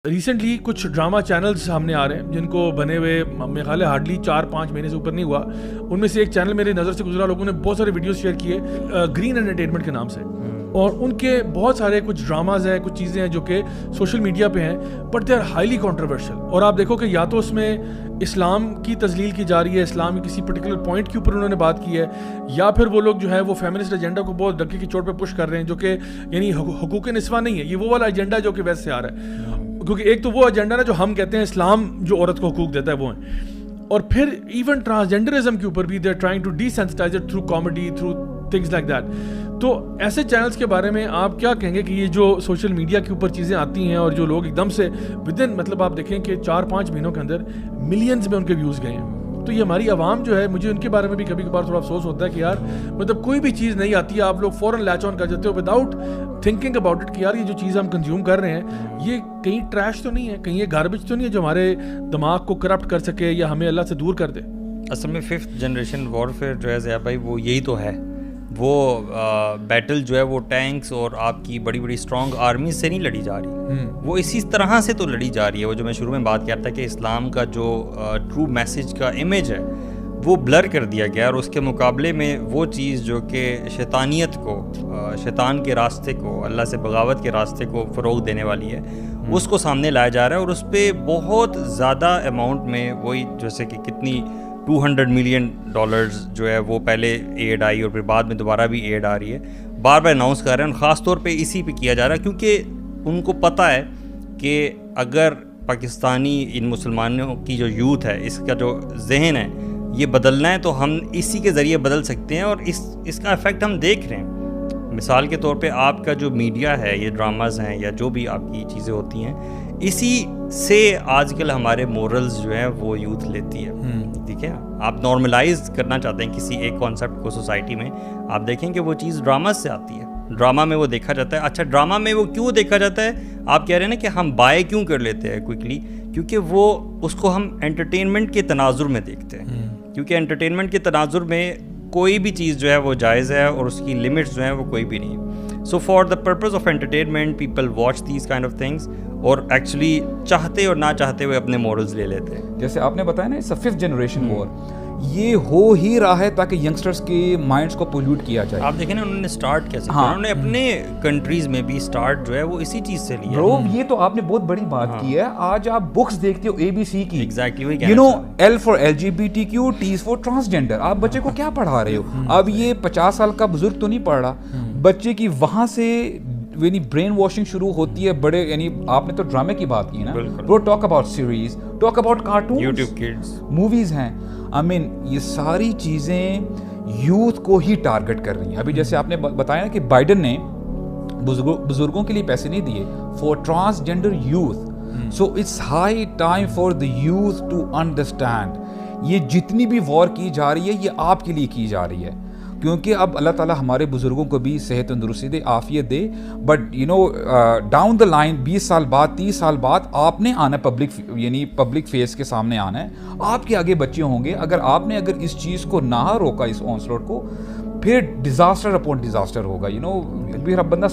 Recently کچھ drama channels سامنے آ رہے ہیں جن کو بنے ہوئے میرے خیال ہے ہارڈلی 4-5 مہینے سے اوپر نہیں ہوا. ان میں سے ایک چینل میری نظر سے گزرا, لوگوں نے بہت سارے ویڈیوز شیئر کیے گرین انٹرٹینمنٹ کے نام سے, اور ان کے بہت سارے کچھ ڈراماز ہیں, کچھ چیزیں ہیں جو کہ سوشل میڈیا پہ ہیں, but they are highly controversial. اور آپ دیکھو کہ یا تو اس میں اسلام کی تذلیل کی جا رہی ہے, اسلام کی کسی پرٹیکولر پوائنٹ کے اوپر انہوں نے بات کی ہے, یا پھر وہ لوگ جو ہے وہ فیمنسٹ ایجنڈا کو بہت ڈھکے کی چوٹ پہ پش کر رہے ہیں, جو کہ یعنی حقوق نسواں نہیں ہے, یہ وہ والا ایجنڈا جو کہ ویسٹ سے آ رہا ہے. کیونکہ ایک تو وہ ایجنڈا نا جو ہم کہتے ہیں اسلام جو عورت کو حقوق دیتا ہے وہ ہیں, اور پھر ایون ٹرانسجینڈرزم کے اوپر بھی they are trying to desensitize it through comedy, through things like that. تو ایسے چینلز کے بارے میں آپ کیا کہیں گے کہ یہ جو سوشل میڈیا کے اوپر چیزیں آتی ہیں اور جو لوگ ایک دم سے ودن مطلب آپ دیکھیں کہ 4-5 مہینوں کے اندر ملینز میں ان کے ویوز گئے ہیں, تو یہ ہماری عوام جو ہے, مجھے ان کے بارے میں بھی کبھی کبھار تھوڑا افسوس ہوتا ہے کہ یار مطلب کوئی بھی چیز نہیں آتی ہے آپ لوگ فوراً لیچ آن کر جاتے ہو وداؤٹ تھنکنگ اباؤٹ اٹ کہ یار یہ جو چیز ہم کنزیوم کر رہے ہیں یہ کہیں ٹریش تو نہیں ہے, کہیں یہ گاربیج تو نہیں ہے جو ہمارے دماغ کو کرپٹ کر سکے یا ہمیں اللہ سے دور کر دے. اصل میں 5th جنریشن وارفیئر جو ہے ضیاء بھائی وہ یہی تو ہے. وہ بیٹل جو ہے وہ ٹینکس اور آپ کی بڑی بڑی اسٹرانگ آرمیز سے نہیں لڑی جا رہی, وہ اسی طرح سے تو لڑی جا رہی ہے. وہ جو میں شروع میں بات کیا تھا کہ اسلام کا جو ٹرو میسج کا امیج ہے وہ بلر کر دیا گیا, اور اس کے مقابلے میں وہ چیز جو کہ شیطانیت کو, شیطان کے راستے کو, اللہ سے بغاوت کے راستے کو فروغ دینے والی ہے, اس کو سامنے لایا جا رہا ہے. اور اس پہ بہت زیادہ اماؤنٹ میں وہی جیسے کہ کتنی $200 ملین جو ہے وہ پہلے ایڈ آئی اور پھر بعد میں دوبارہ بھی ایڈ آ رہی ہے, بار بار اناؤنس کر رہے ہیں, اور خاص طور پہ اسی پہ کیا جا رہا ہے کیونکہ ان کو پتہ ہے کہ اگر پاکستانی ان مسلمانوں کی جو یوتھ ہے, اس کا جو ذہن ہے یہ بدلنا ہے تو ہم اسی کے ذریعے بدل سکتے ہیں, اور اس کا افیکٹ ہم دیکھ رہے ہیں. مثال کے طور پہ آپ کا جو میڈیا ہے, یہ ڈراماز ہیں یا جو بھی آپ کی چیزیں ہوتی ہیں, اسی سے آج کل ہمارے مورلز جو ہیں وہ یوتھ لیتی ہے. ٹھیک ہے, آپ نارملائز کرنا چاہتے ہیں کسی ایک کانسیپٹ کو سوسائٹی میں, آپ دیکھیں کہ وہ چیز ڈراماز سے آتی ہے, ڈرامہ میں وہ دیکھا جاتا ہے. اچھا ڈرامہ میں وہ کیوں دیکھا جاتا ہے, آپ کہہ رہے ہیں نا کہ ہم بائی کیوں کر لیتے ہیں کوئکلی, کیونکہ وہ اس کو ہم انٹرٹینمنٹ کے تناظر میں دیکھتے ہیں, کیونکہ انٹرٹینمنٹ کے تناظر میں کوئی بھی چیز جو ہے وہ جائز ہے اور اس کی لمٹس جو ہیں وہ کوئی بھی نہیں. So for the purpose of entertainment people watch these kind of things, اور ایکچولی چاہتے اور نہ چاہتے ہوئے اپنے مورلز لے لیتے ہیں. جیسے آپ نے بتایا نا, اٹس اے 5th جنریشن وار, یہ ہو ہی رہا ہے تاکہ ینگسٹرز کے مائنڈس کو پولیوٹ کیا جائے. آپ دیکھیں نا انہوں نے سٹارٹ کیسے کیا, انہوں نے اپنے کنٹریز میں بھی سٹارٹ جو ہے وہ اسی چیز سے لیا. برو یہ تو آپ نے بہت بڑی بات کی ہے. آج آپ بکس دیکھتے ہو ABC کی, exactly you know L for LGBTQ, T for transgender, آپ بچے کو کیا پڑھا رہے ہو؟ اب یہ 50 سال کا بزرگ تو نہیں پڑھ رہا, بچے کی وہاں سے یعنی برین واشنگ شروع ہوتی ہے. بڑے یعنی آپ نے تو ڈرامے کی بات کی نا, برو talk about series, talk about cartoon, YouTube kids, movies ہیں. آئی مین یہ ساری چیزیں یوتھ کو ہی ٹارگٹ کر رہی ہیں. ابھی جیسے آپ نے بتایا کہ بائیڈن نے بزرگوں کے لیے پیسے نہیں دیے for transgender youth. So it's high time for the youth to understand یہ جتنی بھی وار کی جا رہی ہے یہ آپ کے لیے کی جا رہی ہے, کیونکہ اب اللہ تعالیٰ ہمارے بزرگوں کو بھی صحت تندرستی دے, عافیت دے, but you know down the line 20 سال بعد 30 سال بعد آپ نے آنا پبلک فیس کے سامنے آنا ہے, آپ کے آگے بچے ہوں گے. اگر اس چیز کو نہ روکا, اس آنسلوٹ کو, پھر ڈیزاسٹر اپون ڈیزاسٹر ہوگا. یو نو پھر اب بندہ